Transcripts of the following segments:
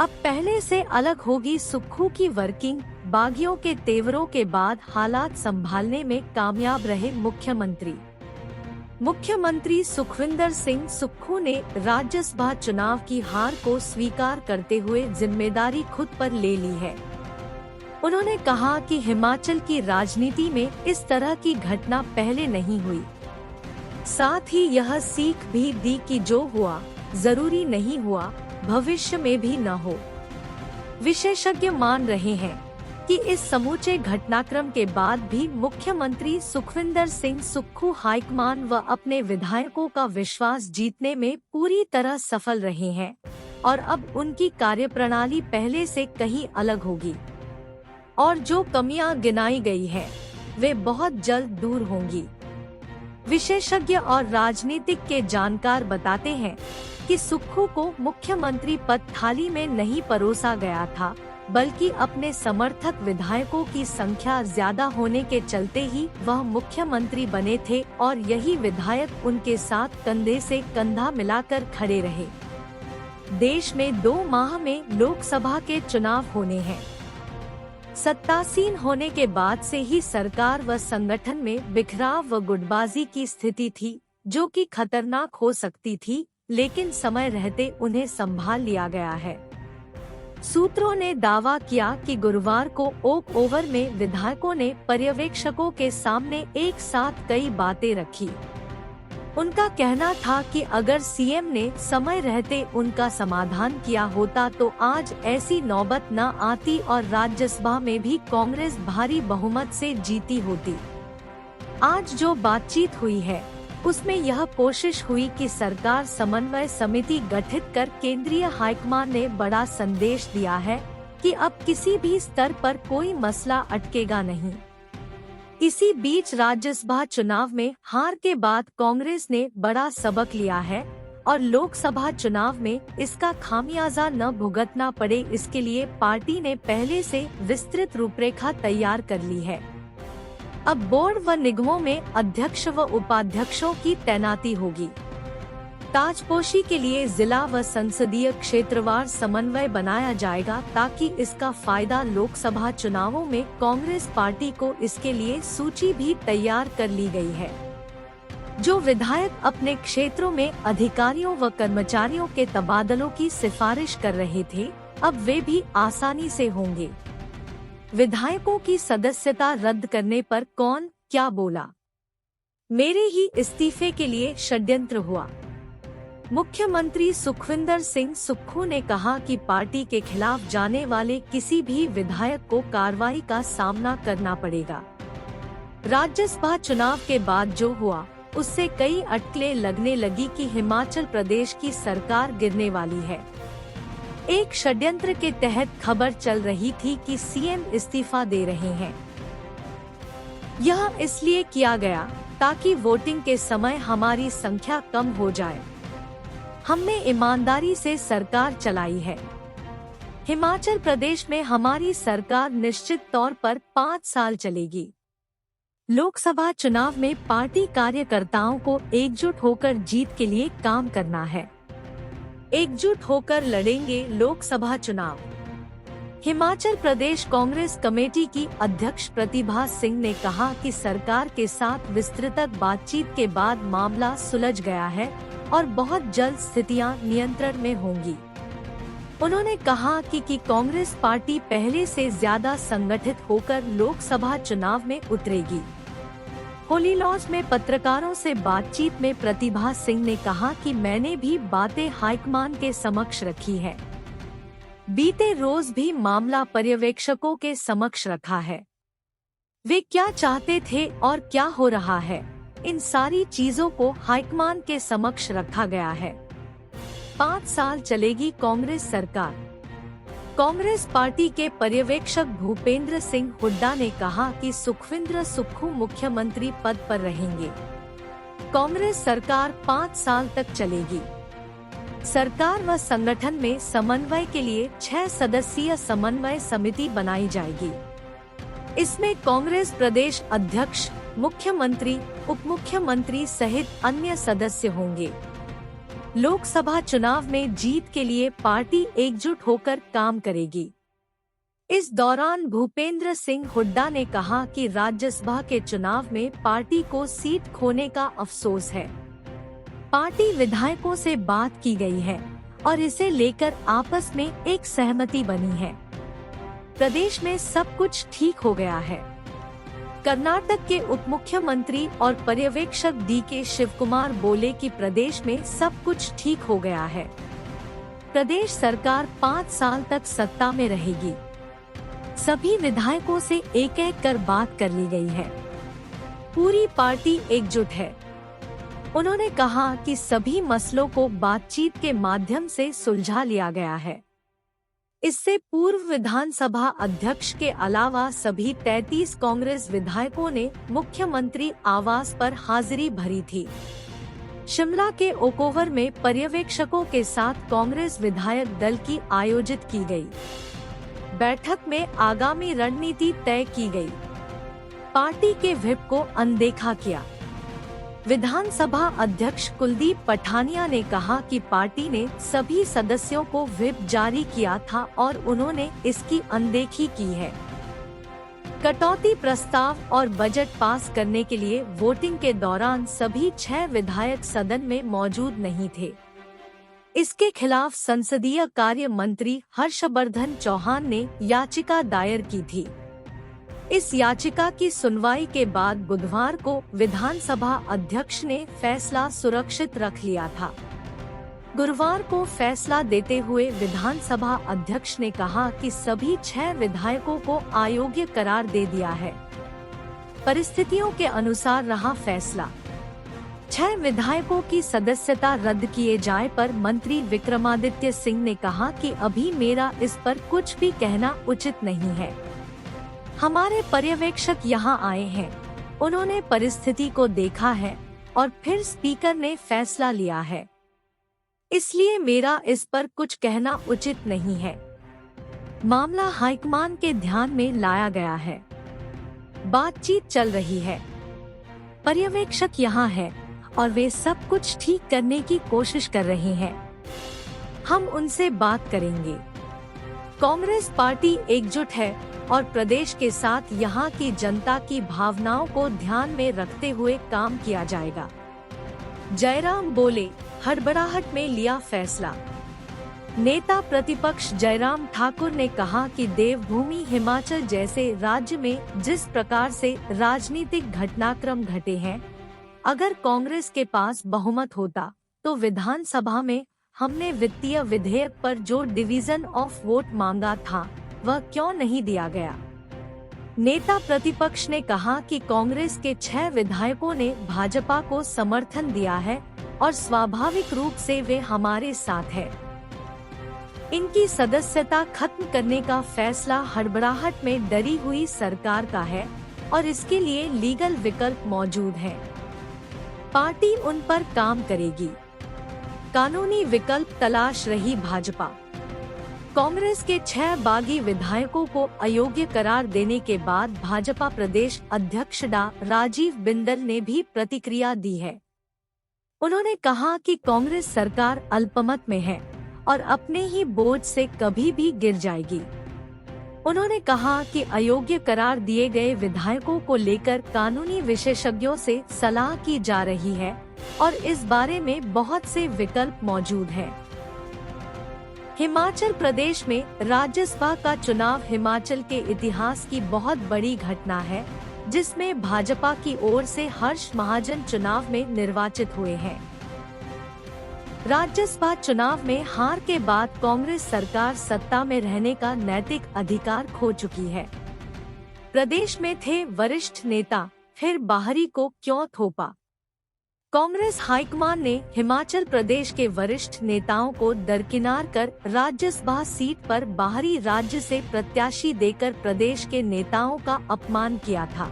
अब पहले से अलग होगी सुक्खू की वर्किंग। बागियों के तेवरों के बाद हालात संभालने में कामयाब रहे मुख्यमंत्री। मुख्यमंत्री सुखविंदर सिंह सुक्खू ने राज्यसभा चुनाव की हार को स्वीकार करते हुए जिम्मेदारी खुद पर ले ली है। उन्होंने कहा कि हिमाचल की राजनीति में इस तरह की घटना पहले नहीं हुई। साथ ही यह सीख भी दी कि जो हुआ जरूरी नहीं हुआ भविष्य में भी न हो। विशेषज्ञ मान रहे हैं कि इस समूचे घटनाक्रम के बाद भी मुख्यमंत्री सुखविंदर सिंह सुक्खू हाईकमान व अपने विधायकों का विश्वास जीतने में पूरी तरह सफल रहे हैं और अब उनकी कार्यप्रणाली पहले से कहीं अलग होगी और जो कमियां गिनाई गई हैं, वे बहुत जल्द दूर होंगी। विशेषज्ञ और राजनीतिक के जानकार बताते हैं कि सुक्खू को मुख्यमंत्री पद थाली में नहीं परोसा गया था, बल्कि अपने समर्थक विधायकों की संख्या ज्यादा होने के चलते ही वह मुख्यमंत्री बने थे और यही विधायक उनके साथ कंधे से कंधा मिलाकर खड़े रहे। देश में 2 माह में लोकसभा के चुनाव होने हैं। सत्तासीन होने के बाद से ही सरकार व संगठन में बिखराव व गुटबाजी की स्थिति थी, जो कि खतरनाक हो सकती थी, लेकिन समय रहते उन्हें संभाल लिया गया है। सूत्रों ने दावा किया कि गुरुवार को ओक ओवर में विधायकों ने पर्यवेक्षकों के सामने एक साथ कई बातें रखी। उनका कहना था कि अगर सीएम ने समय रहते उनका समाधान किया होता तो आज ऐसी नौबत न आती और राज्यसभा में भी कांग्रेस भारी बहुमत से जीती होती। आज जो बातचीत हुई है उसमें यह कोशिश हुई कि सरकार समन्वय समिति गठित कर केंद्रीय हाईकमान ने बड़ा संदेश दिया है कि अब किसी भी स्तर पर कोई मसला अटकेगा नहीं। इसी बीच राज्यसभा चुनाव में हार के बाद कांग्रेस ने बड़ा सबक लिया है और लोकसभा चुनाव में इसका खामियाजा न भुगतना पड़े, इसके लिए पार्टी ने पहले से विस्तृत रूपरेखा तैयार कर ली है। अब बोर्ड व निगमों में अध्यक्ष व उपाध्यक्षों की तैनाती होगी। ताजपोशी के लिए जिला व संसदीय क्षेत्रवार समन्वय बनाया जाएगा ताकि इसका फायदा लोकसभा चुनावों में कांग्रेस पार्टी को इसके लिए सूची भी तैयार कर ली गई है। जो विधायक अपने क्षेत्रों में अधिकारियों व कर्मचारियों के तबादलों की सिफारिश कर रहे थे, अब वे भी आसानी से होंगे। विधायकों की सदस्यता रद्द करने पर कौन क्या बोला? मेरे ही इस्तीफे के लिए षड्यंत्र हुआ। मुख्यमंत्री सुखविंदर सिंह सुक्खू ने कहा कि पार्टी के खिलाफ जाने वाले किसी भी विधायक को कार्रवाई का सामना करना पड़ेगा। राज्यसभा चुनाव के बाद जो हुआ उससे कई अटकलें लगने लगी कि हिमाचल प्रदेश की सरकार गिरने वाली है। एक षड्यंत्र के तहत खबर चल रही थी कि सीएम इस्तीफा दे रहे हैं। यह इसलिए किया गया ताकि वोटिंग के समय हमारी संख्या कम हो जाए। हमने ईमानदारी से सरकार चलाई है। हिमाचल प्रदेश में हमारी सरकार निश्चित तौर पर 5 साल चलेगी। लोकसभा चुनाव में पार्टी कार्यकर्ताओं को एकजुट होकर जीत के लिए काम करना है। एकजुट होकर लड़ेंगे लोकसभा चुनाव। हिमाचल प्रदेश कांग्रेस कमेटी की अध्यक्ष प्रतिभा सिंह ने कहा कि सरकार के साथ विस्तृत बातचीत के बाद मामला सुलझ गया है और बहुत जल्द स्थितियां नियंत्रण में होंगी। उन्होंने कहा कि कांग्रेस पार्टी पहले से ज्यादा संगठित होकर लोकसभा चुनाव में उतरेगी। होली लॉज में पत्रकारों से बातचीत में प्रतिभा सिंह ने कहा कि मैंने भी बातें हाईकमान के समक्ष रखी है। बीते रोज भी मामला पर्यवेक्षकों के समक्ष रखा है। वे क्या चाहते थे और क्या हो रहा है, इन सारी चीजों को हाईकमान के समक्ष रखा गया है। 5 साल चलेगी कांग्रेस सरकार। कांग्रेस पार्टी के पर्यवेक्षक भूपेंद्र सिंह हुड्डा ने कहा कि सुखविंदर सुक्खू मुख्यमंत्री पद पर रहेंगे। कांग्रेस सरकार 5 साल तक चलेगी। सरकार व संगठन में समन्वय के लिए 6 सदस्यीय समन्वय समिति बनाई जाएगी। इसमें कांग्रेस प्रदेश अध्यक्ष, मुख्यमंत्री, उप मुख्यमंत्री सहित अन्य सदस्य होंगे। लोकसभा चुनाव में जीत के लिए पार्टी एकजुट होकर काम करेगी। इस दौरान भूपेंद्र सिंह हुड्डा ने कहा कि राज्यसभा के चुनाव में पार्टी को सीट खोने का अफसोस है। पार्टी विधायकों से बात की गई है और इसे लेकर आपस में एक सहमति बनी है। प्रदेश में सब कुछ ठीक हो गया है। कर्नाटक के उप मुख्यमंत्री और पर्यवेक्षक DK शिवकुमार बोले कि प्रदेश में सब कुछ ठीक हो गया है। प्रदेश सरकार 5 साल तक सत्ता में रहेगी। सभी विधायकों से एक एक कर बात कर ली गई है। पूरी पार्टी एकजुट है। उन्होंने कहा कि सभी मसलों को बातचीत के माध्यम से सुलझा लिया गया है। इससे पूर्व विधानसभा अध्यक्ष के अलावा सभी 33 कांग्रेस विधायकों ने मुख्यमंत्री आवास पर हाजिरी भरी थी। शिमला के ओकओवर में पर्यवेक्षकों के साथ कांग्रेस विधायक दल की आयोजित की गई। बैठक में आगामी रणनीति तय की गई। पार्टी के व्हिप को अनदेखा किया। विधानसभा अध्यक्ष कुलदीप पठानिया ने कहा कि पार्टी ने सभी सदस्यों को व्हिप जारी किया था और उन्होंने इसकी अनदेखी की है। कटौती प्रस्ताव और बजट पास करने के लिए वोटिंग के दौरान सभी 6 विधायक सदन में मौजूद नहीं थे। इसके खिलाफ संसदीय कार्य मंत्री हर्षवर्धन चौहान ने याचिका दायर की थी। इस याचिका की सुनवाई के बाद बुधवार को विधानसभा अध्यक्ष ने फैसला सुरक्षित रख लिया था। गुरुवार को फैसला देते हुए विधानसभा अध्यक्ष ने कहा कि सभी 6 विधायकों को अयोग्य करार दे दिया है। परिस्थितियों के अनुसार रहा फैसला। 6 विधायकों की सदस्यता रद्द किए जाए पर मंत्री विक्रमादित्य सिंह ने कहा कि अभी मेरा इस पर कुछ भी कहना उचित नहीं है। हमारे पर्यवेक्षक यहाँ आए हैं, उन्होंने परिस्थिति को देखा है और फिर स्पीकर ने फैसला लिया है, इसलिए मेरा इस पर कुछ कहना उचित नहीं है। मामला हाईकमान के ध्यान में लाया गया है। बातचीत चल रही है। पर्यवेक्षक यहाँ है और वे सब कुछ ठीक करने की कोशिश कर रहे हैं। हम उनसे बात करेंगे। कांग्रेस पार्टी एकजुट है और प्रदेश के साथ यहाँ की जनता की भावनाओं को ध्यान में रखते हुए काम किया जाएगा। जयराम बोले, हड़बड़ाहट में लिया फैसला। नेता प्रतिपक्ष जयराम ठाकुर ने कहा कि देवभूमि हिमाचल जैसे राज्य में जिस प्रकार से राजनीतिक घटनाक्रम घटे हैं, अगर कांग्रेस के पास बहुमत होता तो विधानसभा में हमने वित्तीय विधेयक पर जो डिवीजन ऑफ वोट मांगा था वह क्यों नहीं दिया गया। नेता प्रतिपक्ष ने कहा कि कांग्रेस के 6 विधायकों ने भाजपा को समर्थन दिया है और स्वाभाविक रूप से वे हमारे साथ है। इनकी सदस्यता खत्म करने का फैसला हड़बड़ाहट में डरी हुई सरकार का है और इसके लिए लीगल विकल्प मौजूद है। पार्टी उन पर काम करेगी। कानूनी विकल्प तलाश रही भाजपा। कांग्रेस के 6 बागी विधायकों को अयोग्य करार देने के बाद भाजपा प्रदेश अध्यक्ष डा राजीव बिंदल ने भी प्रतिक्रिया दी है। उन्होंने कहा कि कांग्रेस सरकार अल्पमत में है और अपने ही बोझ से कभी भी गिर जाएगी। उन्होंने कहा कि अयोग्य करार दिए गए विधायकों को लेकर कानूनी विशेषज्ञों से सलाह की जा रही है और इस बारे में बहुत से विकल्प मौजूद हैं। हिमाचल प्रदेश में राज्यसभा का चुनाव हिमाचल के इतिहास की बहुत बड़ी घटना है, जिसमें भाजपा की ओर से हर्ष महाजन चुनाव में निर्वाचित हुए हैं। राज्यसभा चुनाव में हार के बाद कांग्रेस सरकार सत्ता में रहने का नैतिक अधिकार खो चुकी है। प्रदेश में थे वरिष्ठ नेता, फिर बाहरी को क्यों थोपा। कांग्रेस हाईकमान ने हिमाचल प्रदेश के वरिष्ठ नेताओं को दरकिनार कर राज्यसभा सीट पर बाहरी राज्य से प्रत्याशी देकर प्रदेश के नेताओं का अपमान किया था।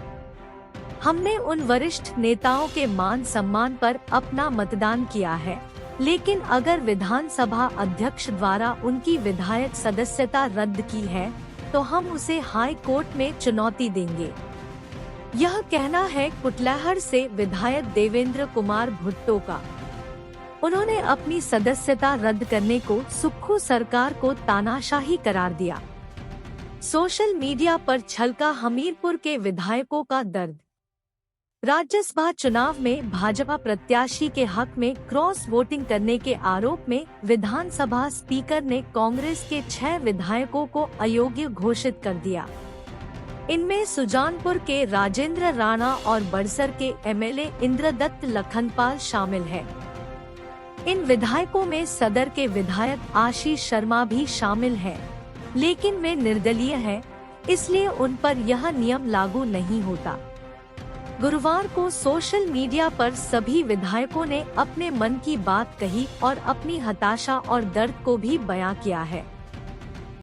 हमने उन वरिष्ठ नेताओं के मान सम्मान पर अपना मतदान किया है, लेकिन अगर विधानसभा अध्यक्ष द्वारा उनकी विधायक सदस्यता रद्द की है तो हम उसे हाई कोर्ट में चुनौती देंगे। यह कहना है कुटलैहड़ से विधायक देवेंद्र कुमार भुट्टो का। उन्होंने अपनी सदस्यता रद्द करने को सुक्खू सरकार को तानाशाही करार दिया। सोशल मीडिया पर छलका हमीरपुर के विधायकों का दर्द। राज्यसभा चुनाव में भाजपा प्रत्याशी के हक में क्रॉस वोटिंग करने के आरोप में विधानसभा स्पीकर ने कांग्रेस के 6 विधायकों को अयोग्य घोषित कर दिया। इनमें सुजानपुर के राजेंद्र राणा और बड़सर के एमएलए इंद्रदत्त लखनपाल शामिल है। इन विधायकों में सदर के विधायक आशीष शर्मा भी शामिल हैं, लेकिन वे निर्दलीय हैं, इसलिए उन पर यह नियम लागू नहीं होता। गुरुवार को सोशल मीडिया पर सभी विधायकों ने अपने मन की बात कही और अपनी हताशा और दर्द को भी बयां किया है।